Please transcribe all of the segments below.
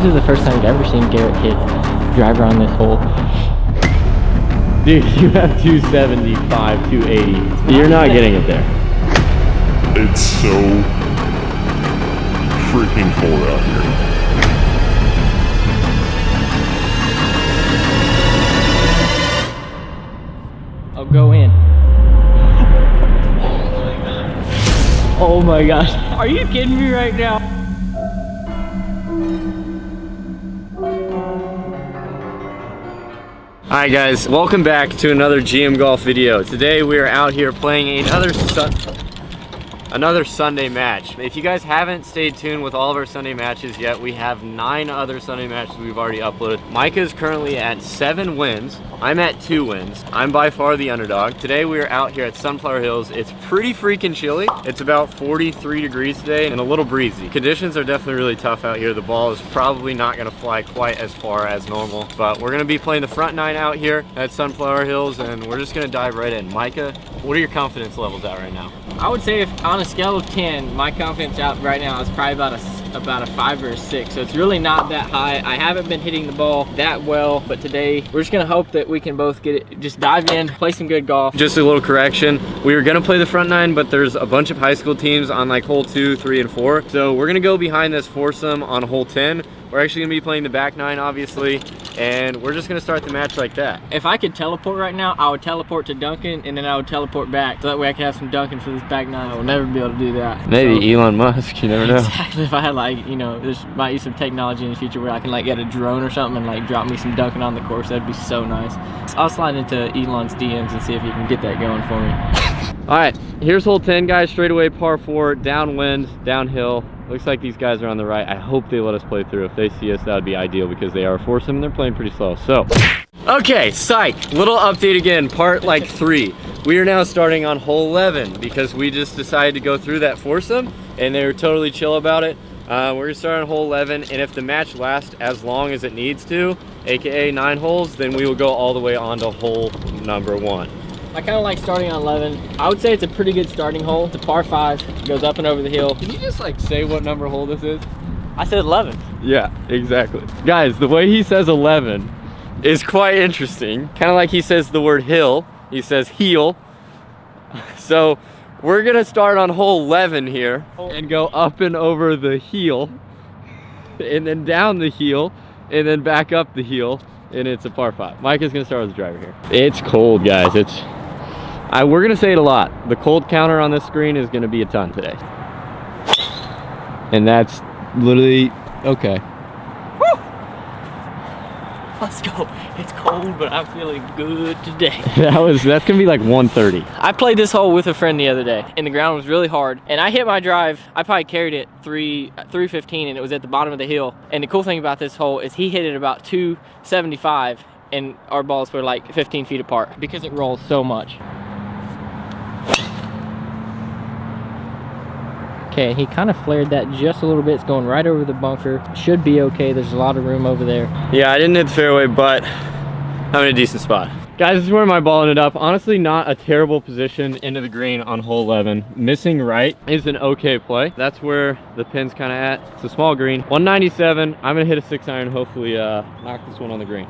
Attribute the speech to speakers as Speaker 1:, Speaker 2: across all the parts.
Speaker 1: This is the first time I've ever seen Garrett hit driver on this hole.
Speaker 2: Dude, you have 275, 280. You're not getting it there.
Speaker 3: It's so freaking cold out here.
Speaker 1: I'll go in. Oh my gosh. Are you kidding me right now?
Speaker 2: Hi guys, welcome back to another GM Golf video. Today we are out here playing another Sunday match. If you guys haven't stayed tuned with all of our Sunday matches yet, we have 9 other Sunday matches we've already uploaded. Micah is currently at 7 wins. I'm at 2 wins. I'm by far the underdog. Today we are out here at Sunflower Hills. It's pretty freaking chilly. It's about 43 degrees today and a little breezy. Conditions are definitely really tough out here. The ball is probably not gonna fly quite as far as normal, but we're gonna be playing the front 9 out here at Sunflower Hills, and we're just gonna dive right in. Micah, what are your confidence levels at right now?
Speaker 1: I would say if on a scale of 10, my confidence out right now is probably about a 5 or a 6. So it's really not that high. I haven't been hitting the ball that well, but today we're just gonna hope that we can both get it, just dive in, play some good golf. Just a little correction. We were gonna play the front 9, but there's a bunch of high school teams on like hole 2, 3, and 4. So we're gonna go behind this foursome on hole 10. We're actually gonna be playing the back 9, obviously, and we're just gonna start the match like that. If I could teleport right now, I would teleport to Duncan, and then I would teleport back, so that way I could have some Duncan for this back 9. I will never be able to do that.
Speaker 2: Maybe so, Elon Musk, you never know.
Speaker 1: Exactly. If I had like, you know, there's might be some technology in the future where I can like get a drone or something and like drop me some Duncan on the course, that'd be so nice. So I'll slide into Elon's DMs and see if he can get that going for me. All right, here's hole 10, guys. Straight away, par 4, downwind, downhill. Looks like these guys are on the right. I hope they let us play through. If they see us, that would be ideal because they are a foursome and they're playing pretty slow. So, okay, psych. Little update again, part like 3. We are now starting on hole 11 because we just decided to go through that foursome and they were totally chill about it. We're gonna start on hole 11, and if the match lasts as long as it needs to, aka 9 holes, then we will go all the way on to hole number 1. I kind of like starting on 11. I would say it's a pretty good starting hole. It's a par 5, it goes up and over the hill. Can you just like say what number hole this is? I said 11. Yeah, exactly. Guys, the way he says 11 is quite interesting. Kind of like he says the word hill. He says heel. So we're gonna start on hole 11 here and go up and over the heel, and then down the heel, and then back up the heel, and it's a par 5. Micah's gonna start with the driver here. It's cold, guys. We're gonna say it a lot. The cold counter on this screen is gonna be a ton today. And that's literally, okay. Woo! Let's go. It's cold, but I'm feeling good today. That's gonna be like 130. I played this hole with a friend the other day, and the ground was really hard. And I hit my drive, I probably carried it 315, and it was at the bottom of the hill. And the cool thing about this hole is he hit it about 275, and our balls were like 15 feet apart because it rolls so much. Okay, he kind of flared that just a little bit. It's going right over the bunker. Should be okay. There's a lot of room over there. Yeah, I didn't hit the fairway, but I'm in a decent spot. Guys, this is where my ball ended up. Honestly, not a terrible position into the green on hole 11. Missing right is an okay play. That's where the pin's kind of at. It's a small green. 197. I'm gonna hit a 6-iron, hopefully knock this one on the green.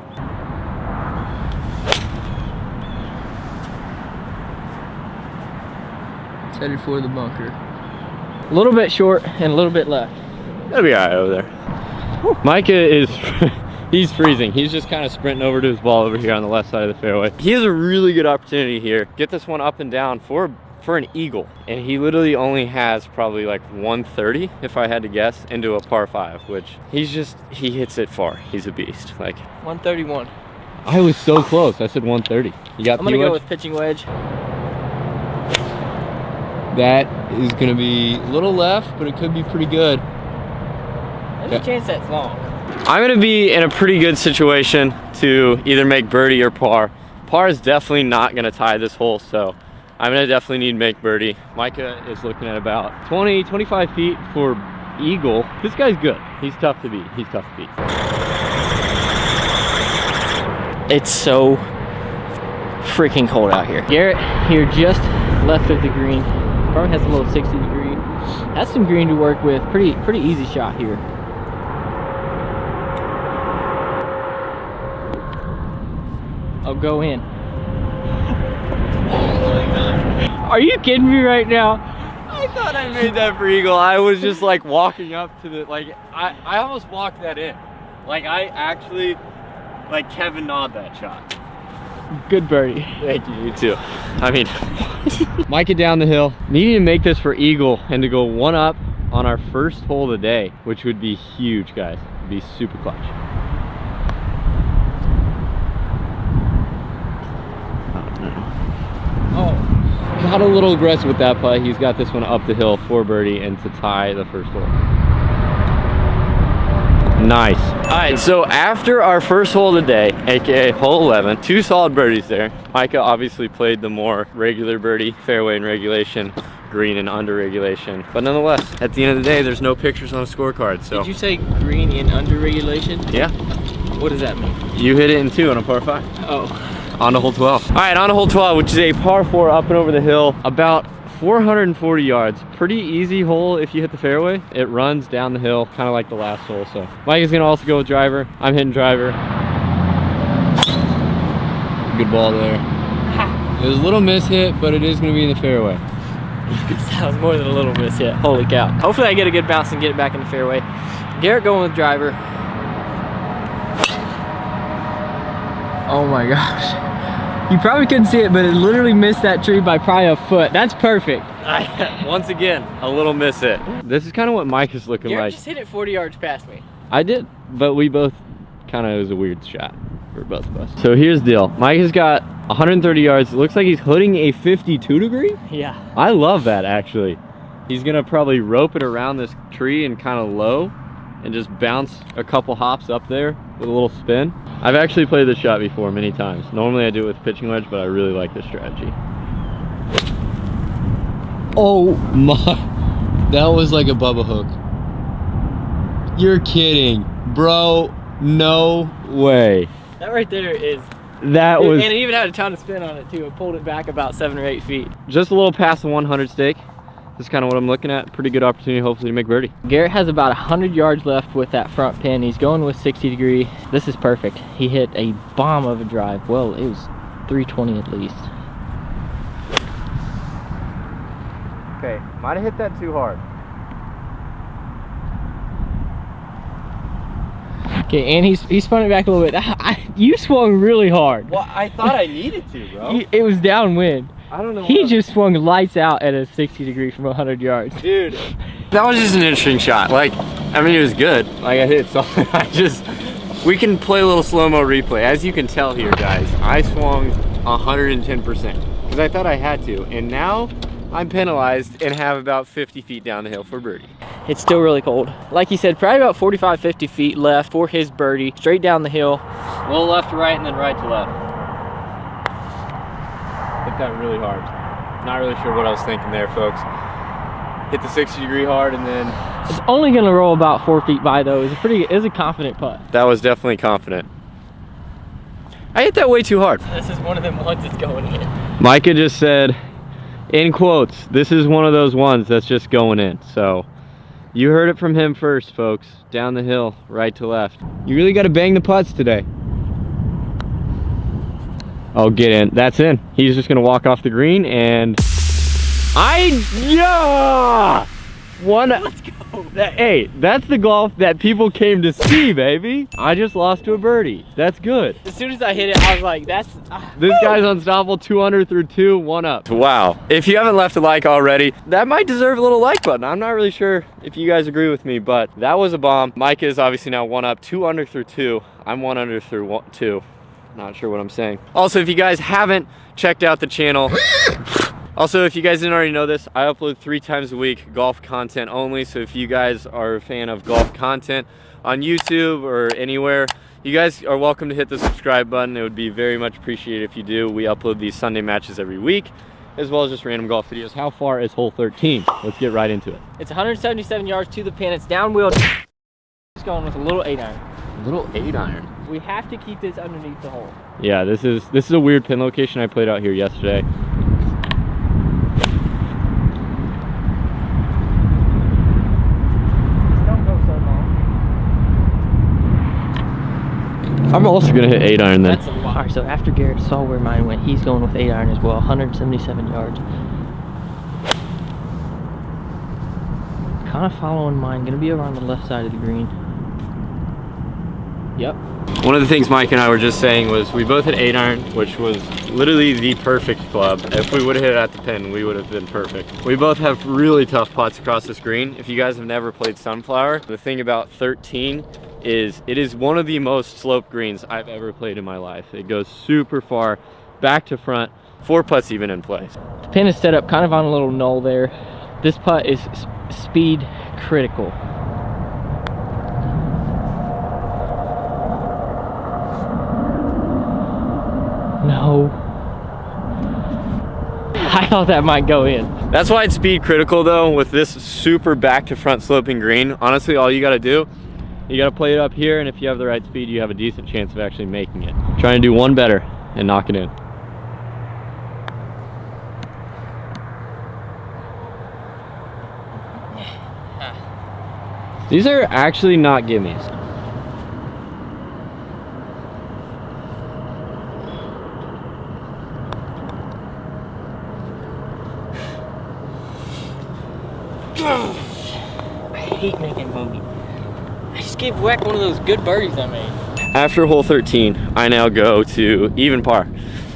Speaker 1: It's headed for the bunker. A little bit short and a little bit left. That'll be all right over there. Whew. Micah is, he's freezing. He's just kind of sprinting over to his ball over here on the left side of the fairway. He has a really good opportunity here. Get this one up and down for an eagle. And he literally only has probably like 130, if I had to guess, into a par 5, which he hits it far. He's a beast. Like 131. I was so close. I said 130. You got I'm gonna go with pitching wedge. That is gonna be a little left, but it could be pretty good. There's a chance that's long. I'm gonna be in a pretty good situation to either make birdie or par. Par is definitely not gonna tie this hole, so I'm gonna definitely need to make birdie. Micah is looking at about 20, 25 feet for eagle. This guy's good. He's tough to beat. He's tough to beat. It's so freaking cold out here. Garrett here just left of the green. Probably has a little 60 degree. Has some green to work with. Pretty easy shot here. I'll go in. Are you kidding me right now?
Speaker 2: I thought I made that for eagle. I was just like walking up to the, like, I almost walked that in. Like, I actually, like, Kevin Nod that shot.
Speaker 1: Good birdie.
Speaker 2: Thank you, you too. I mean, Micah down the hill. Needing to make this for eagle and to go one up on our first hole of the day, which would be huge, guys. It'd be super clutch. Oh, got a little aggressive with that play. He's got this one up the hill for birdie and to tie the first hole. Nice. All right, so after our first hole of the day, aka hole 11, 2 solid birdies there. Micah obviously played the more regular birdie, fairway and regulation, green and under regulation. But nonetheless, at the end of the day, there's no pictures on a scorecard, so.
Speaker 1: Did you say green in under regulation?
Speaker 2: Yeah.
Speaker 1: What does that mean?
Speaker 2: You hit it in 2 on a par 5.
Speaker 1: Oh.
Speaker 2: On to hole 12. All right, on to hole 12, which is a par 4 up and over the hill, about 440 yards. Pretty easy hole if you hit the fairway. It runs down the hill, kind of like the last hole. So Mike is gonna also go with driver. I'm hitting driver. Good ball there. It was a little miss hit, but it is gonna be in the fairway.
Speaker 1: That was more than a little miss hit. Holy cow. Hopefully I get a good bounce and get it back in the fairway. Garrett going with driver. Oh my gosh. You probably couldn't see it, but it literally missed that tree by probably a foot. That's perfect.
Speaker 2: Once again, a little miss hit. This is kind of what Mike is looking
Speaker 1: Garrett
Speaker 2: like.
Speaker 1: just hit it 40 yards past me.
Speaker 2: I did, but we both kind of, it was a weird shot for both of us. So here's the deal. Mike has got 130 yards. It looks like he's hitting a 52 degree.
Speaker 1: Yeah.
Speaker 2: I love that, actually. He's gonna probably rope it around this tree and kind of low and just bounce a couple hops up there with a little spin. I've actually played this shot before many times. Normally I do it with pitching wedge, but I really like this strategy. Oh my, that was like a Bubba hook. You're kidding, bro. No way.
Speaker 1: That right there is.
Speaker 2: That was.
Speaker 1: And it even had a ton of spin on it too. It pulled it back about 7 or 8 feet.
Speaker 2: Just a little past the 100 stake. This is kind of what I'm looking at. Pretty good opportunity, hopefully, to make birdie.
Speaker 1: Garrett has about 100 yards left with that front pin. He's going with 60 degree. This is perfect. He hit a bomb of a drive. Well, it was 320 at least.
Speaker 2: Okay, might have hit that too hard.
Speaker 1: Okay, and he spun it back a little bit. You swung really hard.
Speaker 2: Well, I thought I needed to, bro.
Speaker 1: It was downwind.
Speaker 2: I don't know.
Speaker 1: He just swung lights out at a 60 degree from 100 yards.
Speaker 2: Dude, that was just an interesting shot. Like, I mean, it was good. Like, I hit something. We can play a little slow-mo replay. As you can tell here, guys, I swung 110% because I thought I had to. And now I'm penalized and have about 50 feet down the hill for birdie.
Speaker 1: It's still really cold. Like he said, probably about 45, 50 feet left for his birdie. Straight down the hill.
Speaker 2: A little left to right and then right to left. Hit that really hard. Not really sure what I was thinking there, folks. Hit the 60 degree hard and then.
Speaker 1: It's only gonna roll about 4 feet by though. It was a confident putt.
Speaker 2: That was definitely confident. I hit that way too hard.
Speaker 1: This is one of them ones that's going in.
Speaker 2: Micah just said, in quotes, this is one of those ones that's just going in. So you heard it from him first, folks. Down the hill, right to left. You really got to bang the putts today. Oh, get in. That's in. He's just going to walk off the green and yeah!
Speaker 1: Let's go.
Speaker 2: Hey, that's the golf that people came to see, baby. I just lost to a birdie. That's good.
Speaker 1: As soon as I hit it, I was like, that's...
Speaker 2: This guy's unstoppable, 200 through 2, 1 up. Wow. If you haven't left a like already, that might deserve a little like button. I'm not really sure if you guys agree with me, but that was a bomb. Micah is obviously now 1 up, 2 under through 2. I'm 1 under through 2. Not sure what I'm saying. Also, if you guys haven't checked out the channel, also, if you guys didn't already know this, I upload 3 times a week, golf content only. So if you guys are a fan of golf content on YouTube or anywhere, you guys are welcome to hit the subscribe button. It would be very much appreciated if you do. We upload these Sunday matches every week, as well as just random golf videos. How far is hole 13? Let's get right into it.
Speaker 1: It's 177 yards to the pin. It's downwind. Just going with a little 8-iron.
Speaker 2: A little 8-iron.
Speaker 1: We have to keep this underneath the hole.
Speaker 2: Yeah, this is a weird pin location. I played out here yesterday. I'm also gonna hit 8-iron then.
Speaker 1: That's a lot. All right, so after Garrett saw where mine went, he's going with 8-iron as well, 177 yards. Kind of following mine, gonna be around the left side of the green. Yep.
Speaker 2: One of the things Mike and I were just saying was we both hit 8-iron, which was literally the perfect club. If we would have hit it at the pin, we would have been perfect. We both have really tough putts across this green. If you guys have never played Sunflower, the thing about 13 is it is one of the most sloped greens I've ever played in my life. It goes super far, back to front, 4 putts even in place.
Speaker 1: The pin is set up kind of on a little knoll there. This putt is speed critical. No. I thought that might go in.
Speaker 2: That's why it's speed critical though, with this super back to front sloping green. Honestly, all you gotta do, you gotta play it up here, and if you have the right speed, you have a decent chance of actually making it. Trying to do one better and knock it in. These are actually not gimmies.
Speaker 1: I hate making bogey. I just gave Weck one of those good birdies I made.
Speaker 2: After hole 13, I now go to even par.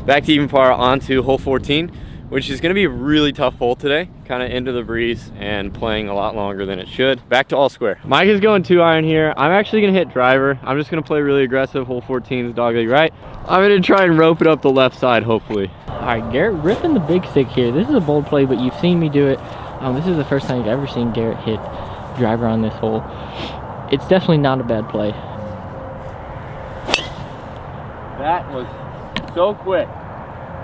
Speaker 2: Back to even par onto hole 14, which is gonna be a really tough hole today. Kind of into the breeze and playing a lot longer than it should. Back to all square. Mike is going 2-iron here. I'm actually gonna hit driver. I'm just gonna play really aggressive. Hole 14 is dogleg right. I'm gonna try and rope it up the left side, hopefully.
Speaker 1: All right, Garrett ripping the big stick here. This is a bold play, but you've seen me do it. This is the first time you've ever seen Garrett hit driver on this hole. It's definitely not a bad play.
Speaker 2: That was so quick.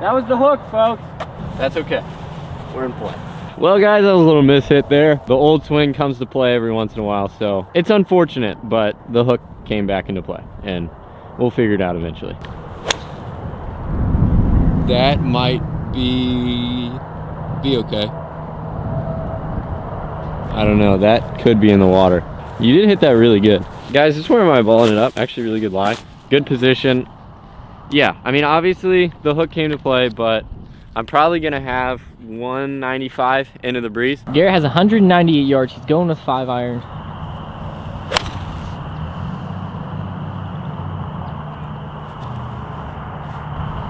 Speaker 2: That was the hook, folks. That's okay. We're in play. Well, guys, that was a little mishit there. The old swing comes to play every once in a while, so it's unfortunate, but the hook came back into play, and we'll figure it out eventually. That might be okay. I don't know, that could be in the water. You did hit that really good. Guys, this is where my ball ended up. Actually, really good lie. Good position. Yeah, I mean, obviously the hook came to play, but I'm probably gonna have 195 into the breeze.
Speaker 1: Garrett has 198 yards. He's going with 5-iron.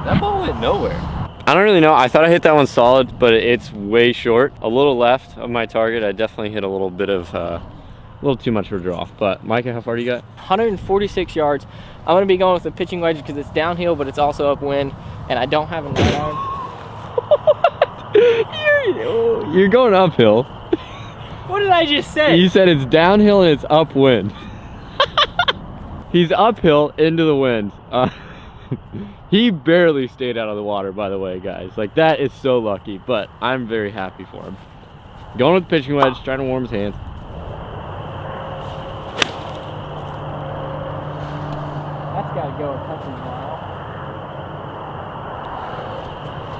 Speaker 2: That ball went nowhere. I don't really know. I thought I hit that one solid, but it's way short. A little left of my target. I definitely hit a little bit of, a little too much of a draw. But Micah, how far do you got?
Speaker 1: 146 yards. I'm gonna be going with the pitching wedge because it's downhill, but it's also upwind, and I don't have a 9-iron.
Speaker 2: You're going uphill.
Speaker 1: What did I just say?
Speaker 2: You said it's downhill and it's upwind. He's uphill into the wind. He barely stayed out of the water, by the way, guys. Like, that is so lucky, but I'm very happy for him. Going with the pitching wedge, trying to warm his hands.
Speaker 1: That's gotta go a couple miles.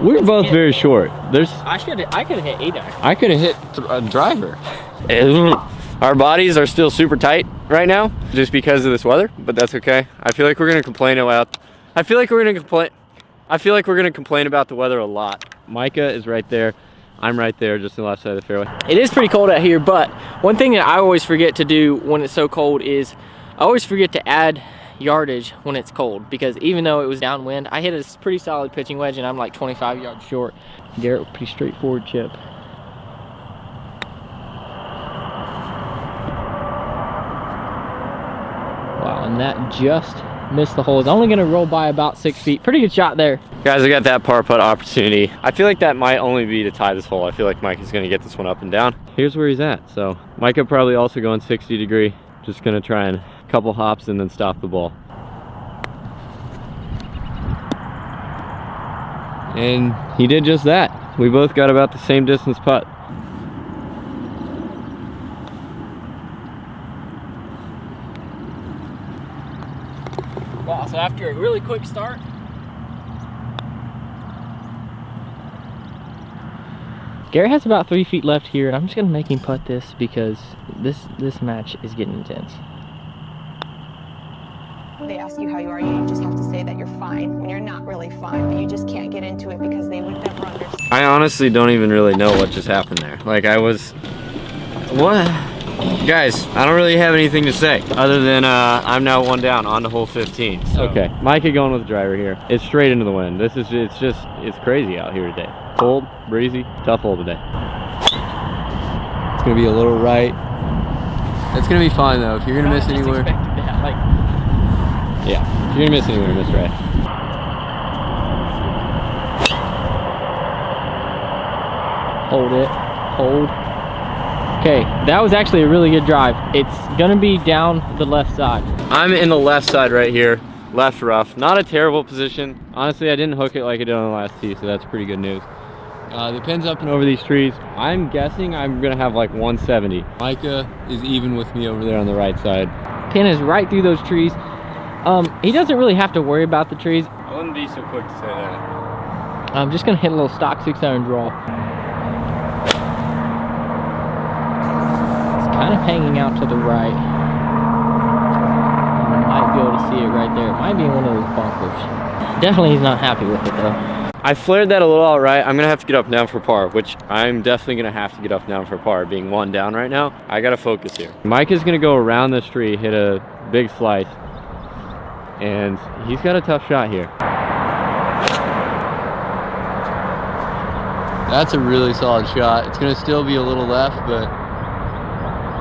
Speaker 2: We're both very short.
Speaker 1: I could have hit 8-iron.
Speaker 2: I could have hit a driver. Our bodies are still super tight right now, just because of this weather, but that's okay. I feel like we're gonna complain about the weather a lot. Micah is right there. I'm right there, just on the left side of the fairway.
Speaker 1: It is pretty cold out here, but one thing that I always forget to do when it's so cold is I always forget to add yardage when it's cold, because even though it was downwind, I hit a pretty solid pitching wedge and I'm like 25 yards short. Garrett, pretty straightforward chip. Wow, and that just missed the hole. It's only gonna roll by about 6 feet. Pretty good shot there.
Speaker 2: Guys, I got that par putt opportunity. I feel like that might only be to tie this hole. I feel like Micah's gonna get this one up and down. Here's where he's at. So Micah probably also going 60 degree. Just gonna try and couple hops and then stop the ball. And he did just that. We both got about the same distance putt.
Speaker 1: Wow, so after a really quick start, Garrett has about 3 feet left here, and I'm just gonna make him putt this because this match is getting intense.
Speaker 4: they ask you how you are, you just have to say that you're fine when you're not really fine, but you just can't get into it because they would never understand.
Speaker 2: I honestly don't even really know what just happened there. Like what? Guys, I don't really have anything to say other than I'm now 1 down on to hole 15. So. Okay, Micah going with the driver here. It's straight into the wind. It's crazy out here today. Cold, breezy, tough hole today. It's gonna be a little right. It's gonna be fine though. If you're gonna miss anywhere. Yeah, if you're gonna miss anywhere, miss right.
Speaker 1: Hold it, hold. Okay, that was actually a really good drive. It's gonna be down the left side.
Speaker 2: I'm in the left side right here, left rough. Not a terrible position. Honestly, I didn't hook it like I did on the last tee, so that's pretty good news. The pin's up and over these trees. I'm guessing I'm gonna have like 170. Micah is even with me over there on the right side.
Speaker 1: Pin is right through those trees. He doesn't really have to worry about the trees.
Speaker 2: I wouldn't be so quick to say that.
Speaker 1: I'm just gonna hit a little stock 6-iron draw. Kind of hanging out to the right. You might be able to see it right there. It might be in one of those bunkers. Definitely he's not happy with it though.
Speaker 2: I flared that a little out right. I'm gonna have to get up and down for par, which I'm definitely gonna have to get up and down for par, being 1 down right now. I gotta focus here. Mike is gonna go around this tree, hit a big slice, and he's got a tough shot here. That's a really solid shot. It's gonna still be a little left, but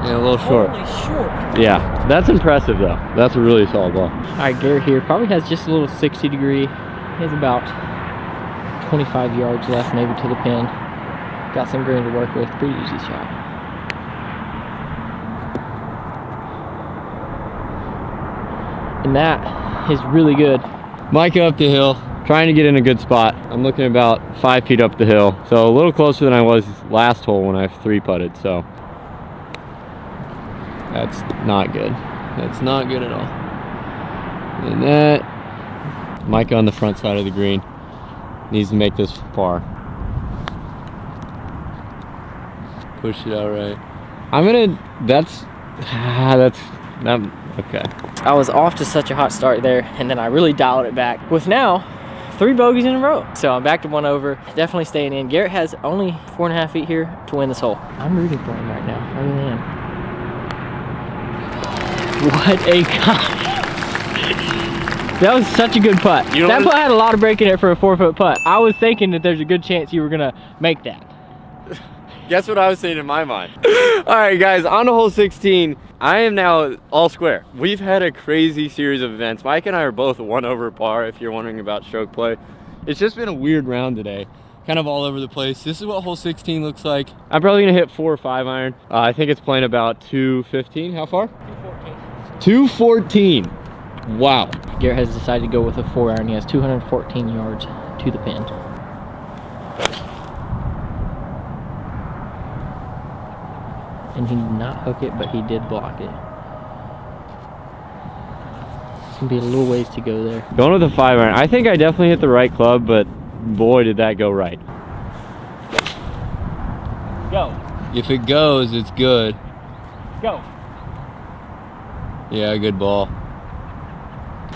Speaker 2: yeah, a little short.
Speaker 1: Holy short.
Speaker 2: Yeah, that's impressive though. That's a really solid ball.
Speaker 1: All right, Garrett here probably has just a little 60 degree. He has about 25 yards left maybe to the pin. Got some green to work with. Pretty easy shot. And that is really good.
Speaker 2: Micah up the hill, trying to get in a good spot. I'm looking about 5 feet up the hill, so a little closer than I was last hole when I 3-putted, so that's not good. That's not good at all. And that, Micah on the front side of the green needs to make this par. Push it out right. I'm gonna, okay.
Speaker 1: I was off to such a hot start there, and then I really dialed it back with now 3 bogeys in a row. So I'm back to 1 over, definitely staying in. Garrett has only 4.5 feet here to win this hole. I'm rooting for him right now, I really am. What a guy. That was such a good putt. That putt had a lot of break in it for a 4-foot putt. I was thinking that there's a good chance you were gonna make that.
Speaker 2: Guess what I was saying in my mind. All right, guys, on to hole 16. I am now all square. We've had a crazy series of events. Mike and I are both 1 over par, if you're wondering about stroke play. It's just been a weird round today. Kind of all over the place. This is what hole 16 looks like. I'm probably gonna hit 4 or 5 iron. I think it's playing about 215. How far? 214. 214. Wow.
Speaker 1: Garrett has decided to go with a 4-iron. He has 214 yards to the pin. And he did not hook it, but he did block it. It's gonna be a little ways to go there.
Speaker 2: Going with a 5-iron. I think I definitely hit the right club, but boy, did that go right.
Speaker 1: Go.
Speaker 2: If it goes, it's good.
Speaker 1: Go.
Speaker 2: Yeah, good ball.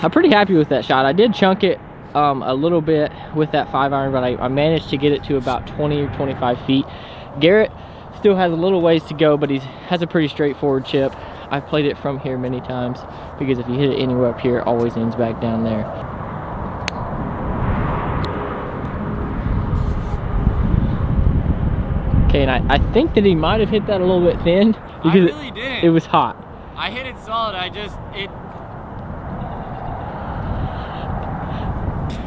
Speaker 1: I'm pretty happy with that shot. I did chunk it a little bit with that 5-iron, but I managed to get it to about 20 or 25 feet. Garrett still has a little ways to go, but he has a pretty straightforward chip. I've played it from here many times because if you hit it anywhere up here, it always ends back down there. Okay, and I think that he might have hit that a little bit thin because
Speaker 2: I really did.
Speaker 1: It was hot.
Speaker 2: I hit it solid.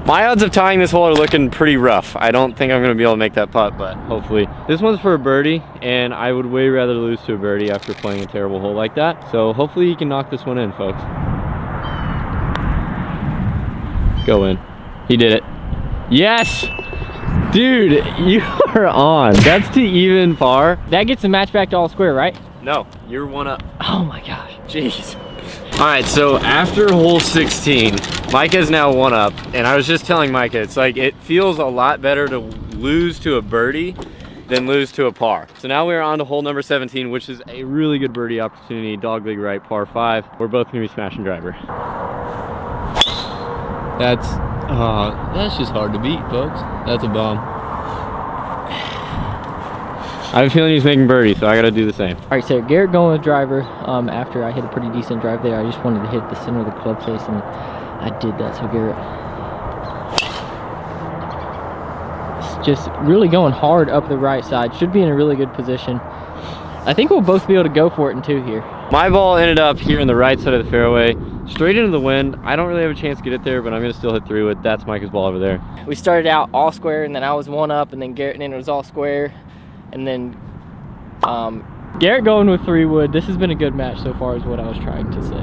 Speaker 2: My odds of tying this hole are looking pretty rough. I don't think I'm going to be able to make that putt, but hopefully. This one's for a birdie, and I would way rather lose to a birdie after playing a terrible hole like that. So hopefully he can knock this one in, folks. Go in. He did it. Yes! Dude, you are on. That's to even par.
Speaker 1: That gets the match back to all square, right?
Speaker 2: No, you're 1 up.
Speaker 1: Oh my gosh.
Speaker 2: Jeez. All right, so after hole 16, Micah's now 1 up, and I was just telling Micah, it's like it feels a lot better to lose to a birdie than lose to a par. So now we're on to hole number 17, which is a really good birdie opportunity, dogleg right, par 5. We're both gonna be smashing driver. That's just hard to beat, folks. That's a bomb. I have a feeling he's making birdie, so I gotta do the same.
Speaker 1: All right, so Garrett going with driver. After I hit a pretty decent drive there, I just wanted to hit the center of the club face, and I did that. So Garrett, it's just really going hard up the right side. Should be in a really good position. I think we'll both be able to go for it in 2 here.
Speaker 2: My ball ended up here in the right side of the fairway, straight into the wind. I don't really have a chance to get it there, but I'm gonna still hit 3-wood. That's Micah's ball over there.
Speaker 1: We started out all square, and then I was 1 up, and then Garrett, and then it was all square. And then Garrett going with 3-wood. This has been a good match so far is what I was trying to say.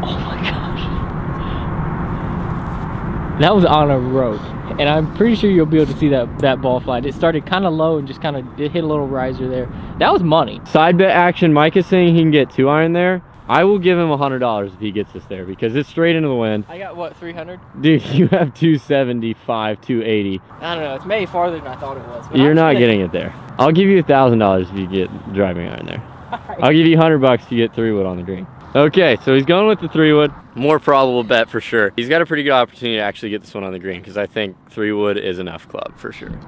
Speaker 1: Oh my gosh. That was on a rope. And I'm pretty sure you'll be able to see that ball fly. It started kind of low and just kind of hit a little riser there. That was money.
Speaker 2: Side bet action, Micah's saying he can get 2-iron there. I will give him $100 if he gets this there because it's straight into the wind.
Speaker 1: I got what, 300?
Speaker 2: Dude, you have 275, 280.
Speaker 1: I don't know, it's maybe farther than I thought it was.
Speaker 2: You're not getting it there. I'll give you $1,000 if you get driving iron there.
Speaker 1: Right.
Speaker 2: I'll give you $100 if you get 3-wood on the green. Okay, so he's going with the 3-wood. More probable bet for sure. He's got a pretty good opportunity to actually get this one on the green because I think 3-wood is enough club for sure.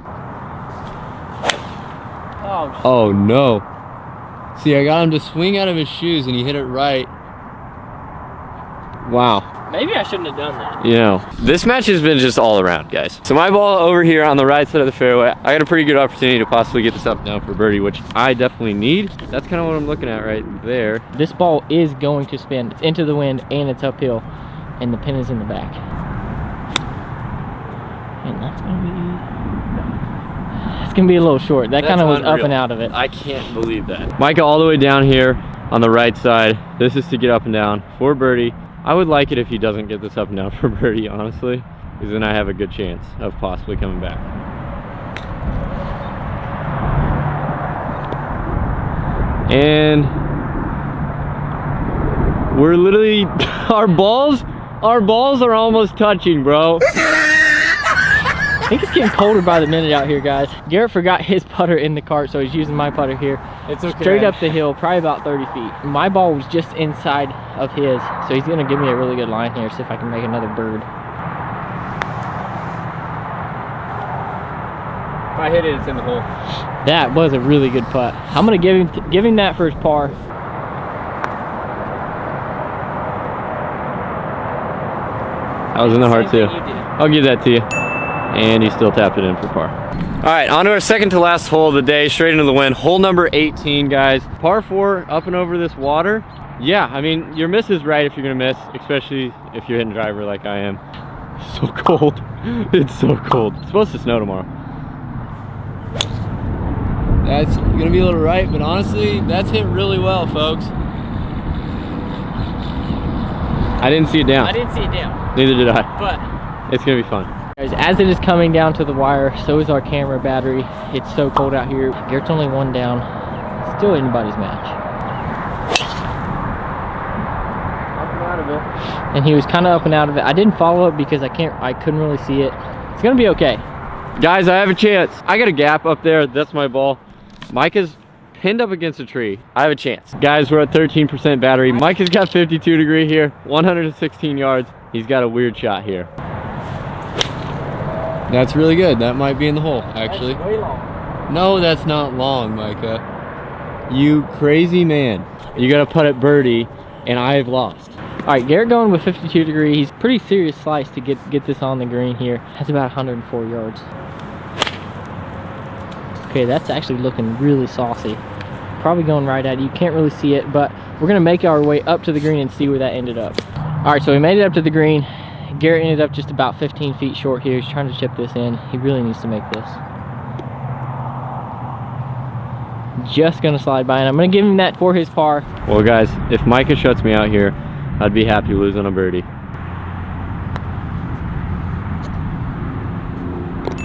Speaker 2: Oh no. See, I got him to swing out of his shoes and he hit it right. Wow.
Speaker 1: Maybe I shouldn't have done that.
Speaker 2: You know, this match has been just all around, guys. So my ball over here on the right side of the fairway, I got a pretty good opportunity to possibly get this up and down for birdie, which I definitely need. That's kind of what I'm looking at right there.
Speaker 1: This ball is going to spin. It's into the wind and it's uphill, and the pin is in the back. And that's gonna be a little short. That kind of was up and out of it.
Speaker 2: I can't believe that. Micah all the way down here on the right side. This is to get up and down for birdie. I would like it if he doesn't get this up and down for birdie, honestly, because then I have a good chance of possibly coming back. And we're literally, our balls are almost touching, bro.
Speaker 1: I think it's getting colder by the minute out here, guys. Garrett forgot his putter in the cart, so he's using my putter here.
Speaker 2: It's okay.
Speaker 1: Straight up the hill, probably about 30 feet. My ball was just inside of his, so he's gonna give me a really good line here, see if I can make another bird.
Speaker 2: If I hit it, it's in the hole.
Speaker 1: That was a really good putt. I'm gonna give him that for his par.
Speaker 2: I was in the heart too. I'll give that to you. And he still tapped it in for par. All right, on to our second to last hole of the day, straight into the wind. Hole number 18, guys. Par 4 up and over this water. Yeah, I mean, your miss is right if you're gonna miss, especially if you're hitting driver like I am. So cold. It's so cold. It's supposed to snow tomorrow. That's gonna be a little right, but honestly, that's hit really well, folks. I didn't see it down.
Speaker 1: I didn't see it down.
Speaker 2: Neither did I.
Speaker 1: But
Speaker 2: it's gonna be fun.
Speaker 1: guys, as it is coming down to the wire, so is our camera battery. It's so cold out here. Garrett's only 1 down. Still anybody's match. Up and out of it. And he was kind of up and out of it. I didn't follow it because I couldn't really see it. It's gonna be okay.
Speaker 2: Guys, I have a chance. I got a gap up there. That's my ball. Micah's pinned up against a tree. I have a chance. Guys, we're at 13% battery. Micah's got 52 degree here, 116 yards. He's got a weird shot here. That's really good. That might be in the hole, actually.
Speaker 1: That's way long.
Speaker 2: No, that's not long, Micah. You crazy man. You gotta putt at birdie, and I've lost.
Speaker 1: All right, Garrett going with 52 degree. He's pretty serious slice to get this on the green here. That's about 104 yards. Okay, that's actually looking really saucy. Probably going right at it. You can't really see it, but we're gonna make our way up to the green and see where that ended up. All right, so we made it up to the green. Garrett ended up just about 15 feet short here. He's trying to chip this in. He really needs to make this. Just gonna slide by, and I'm gonna give him that for his par.
Speaker 2: Well, guys, if Micah shuts me out here, I'd be happy losing a birdie.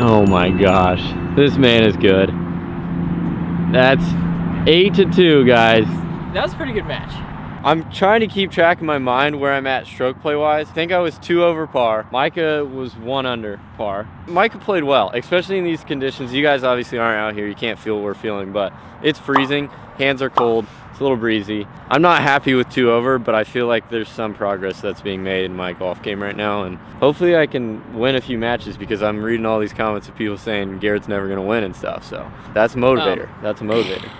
Speaker 2: Oh my gosh, this man is good. That's 8-2, guys.
Speaker 1: That was a pretty good match.
Speaker 2: I'm trying to keep track in my mind where I'm at stroke play wise. I think I was 2 over par. Micah was 1 under par. Micah played well, especially in these conditions. You guys obviously aren't out here. You can't feel what we're feeling, but it's freezing. Hands are cold. It's a little breezy. I'm not happy with 2 over, but I feel like there's some progress that's being made in my golf game right now, and hopefully I can win a few matches, because I'm reading all these comments of people saying Garrett's never gonna win and stuff. So that's a motivator. That's a motivator.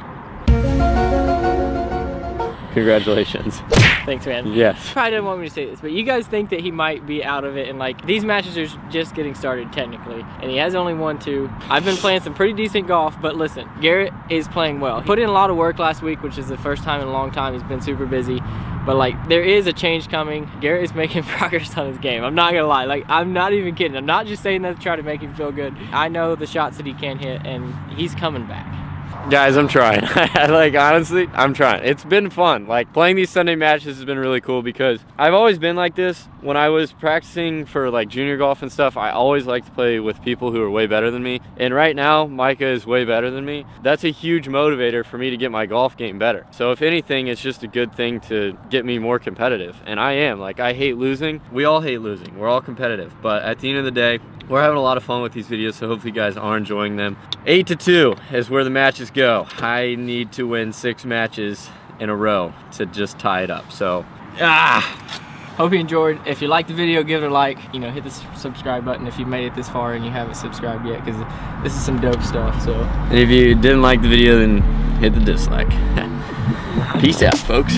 Speaker 2: Congratulations.
Speaker 1: Thanks, man.
Speaker 2: Yes.
Speaker 1: Probably didn't want me to say this, but you guys think that he might be out of it, and like these matches are just getting started technically, and he has only won 2. I've been playing some pretty decent golf, but listen, Garrett is playing well. He put in a lot of work last week, which is the first time in a long time. He's been super busy, but like there is a change coming. Garrett is making progress on his game. I'm not gonna lie, like I'm not even kidding. I'm not just saying that to try to make him feel good. I know the shots that he can hit, and he's coming back.
Speaker 2: Guys, I'm trying. Like, honestly, I'm trying. It's been fun. Like, playing these Sunday matches has been really cool, because I've always been like this. When I was practicing for like junior golf and stuff, I always like to play with people who are way better than me. And right now, Micah is way better than me. That's a huge motivator for me to get my golf game better. So if anything, it's just a good thing to get me more competitive. And I am. Like, I hate losing. We all hate losing. We're all competitive. But at the end of the day, we're having a lot of fun with these videos, so hopefully you guys are enjoying them. 8-2 is where the matches go. I need to win 6 matches in a row to just tie it up. So,
Speaker 1: Hope you enjoyed. If you liked the video, give it a like. You know, hit the subscribe button if you made it this far and you haven't subscribed yet, because this is some dope stuff. So,
Speaker 2: and if you didn't like the video, then hit the dislike. Peace out, folks.